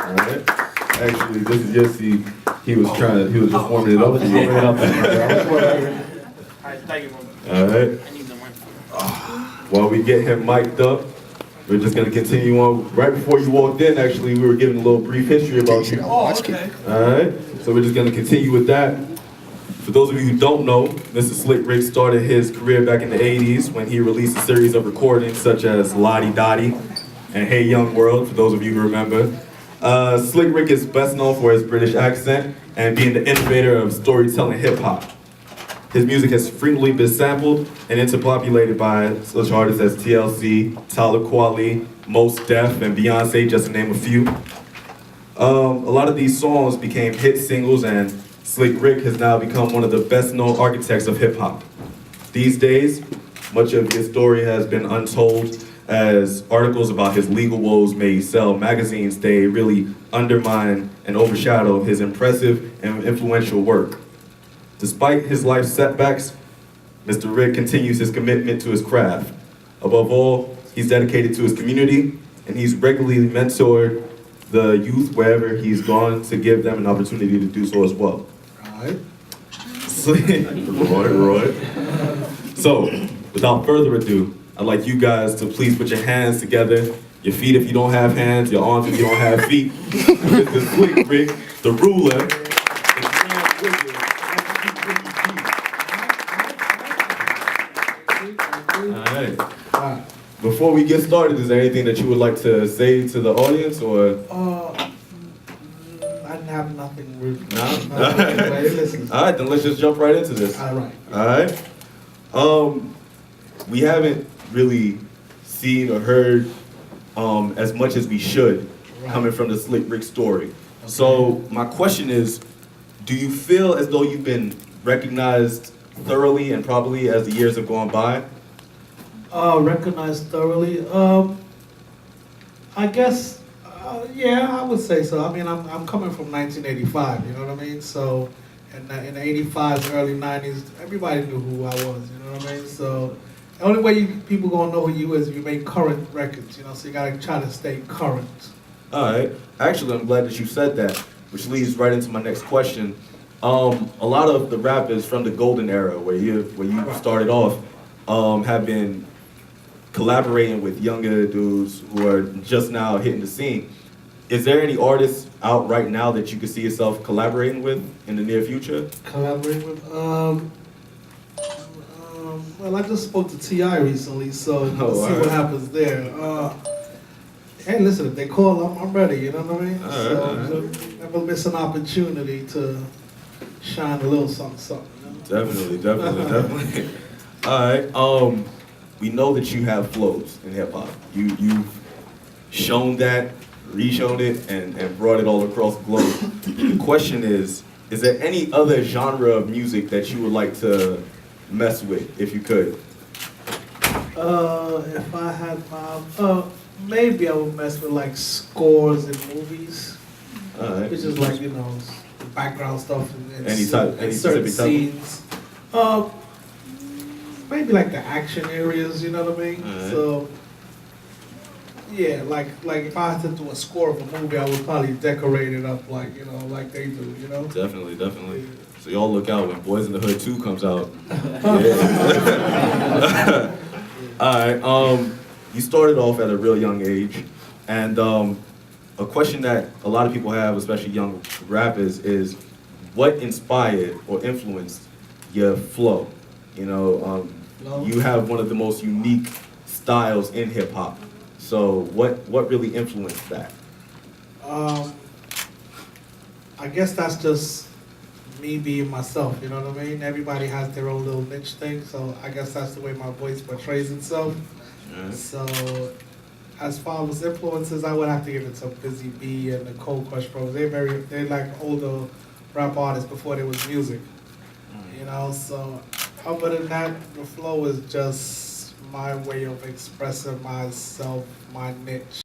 Alright. Actually, this is your seat. He was just warming it up for you. Alright, thank you, bro. Alright. I need the one. While we get him mic'd up, we're just gonna continue on. Right before you walked in, actually, we were giving a little brief history about you. Oh, okay. Alright, so we're just gonna continue with that. For those of you who don't know, Mr. Slick Rick started his career back in the 80s when he released a series of recordings such as Lottie Dottie and Hey Young World, for those of you who remember. Slick Rick is best known for his British accent and being the innovator of storytelling hip-hop. His music has frequently been sampled and interpopulated by such artists as TLC, Tyler Kweli, Mos Def, and Beyonce, just to name a few. A lot of these songs became hit singles, and Slick Rick has now become one of the best-known architects of hip-hop. These days, much of his story has been untold, as articles about his legal woes may sell magazines. They really undermine and overshadow his impressive and influential work. Despite his life setbacks, Mr. Rick continues his commitment to his craft. Above all, he's dedicated to his community, and he's regularly mentored the youth wherever he's gone to give them an opportunity to do so as well. Alright. Roy. So, without further ado, I'd like you guys to please put your hands together, your feet if you don't have hands, your arms if you don't have feet. Mr. Slick Rick, the ruler, the grand wizard. Alright. Before we get started, is there anything that you would like to say to the audience, or? I have nothing rude. No? Listen. Alright, then let's just jump right into this. Alright. We haven't really seen or heard as much as we should coming from the Slick Rick story. Okay. So my question is, do you feel as though you've been recognized thoroughly and properly as the years have gone by? Recognized thoroughly? I guess, yeah, I would say so. I mean, I'm coming from 1985, you know what I mean? So, in the 85s, early 90s, everybody knew who I was, you know what I mean? So, the only way people gonna know who you is if you make current records, you know, so you gotta try to stay current. Alright, actually I'm glad that you said that, which leads right into my next question. A lot of the rappers from the golden era, where you started off, have been collaborating with younger dudes who are just now hitting the scene. Is there any artists out right now that you could see yourself collaborating with in the near future? Collaborating with? Well, I just spoke to T.I. recently, so let's see what happens there. Hey, listen, if they call, I'm ready, you know what I mean? So never miss an opportunity to shine a little something, you know? Definitely. Alright, we know that you have flows in hip-hop. You've shown that, re-shown it, and brought it all across the globe. The question is there any other genre of music that you would like to mess with, if you could? If I had my, maybe I would mess with like scores in movies. Alright. Which is like, you know, the background stuff in Any certain specific scenes. Maybe like the action areas, you know what I mean? Alright. So, yeah, like if I had to do a score of a movie, I would probably decorate it up like, you know, like they do, you know? Definitely. Yeah. So y'all look out when Boys in the Hood 2 comes out. Alright, you started off at a real young age, and a question that a lot of people have, especially young rappers, is what inspired or influenced your flow? You know, you have one of the most unique styles in hip hop. So what really influenced that? I guess that's just me being myself, you know what I mean? Everybody has their own little niche thing, so I guess that's the way my voice portrays itself. So, as far as influences, I would have to give it to Busy B and the Cold Crush Bros. They're like older rap artists before there was music, you know? So, other than that, the flow is just my way of expressing myself, my niche.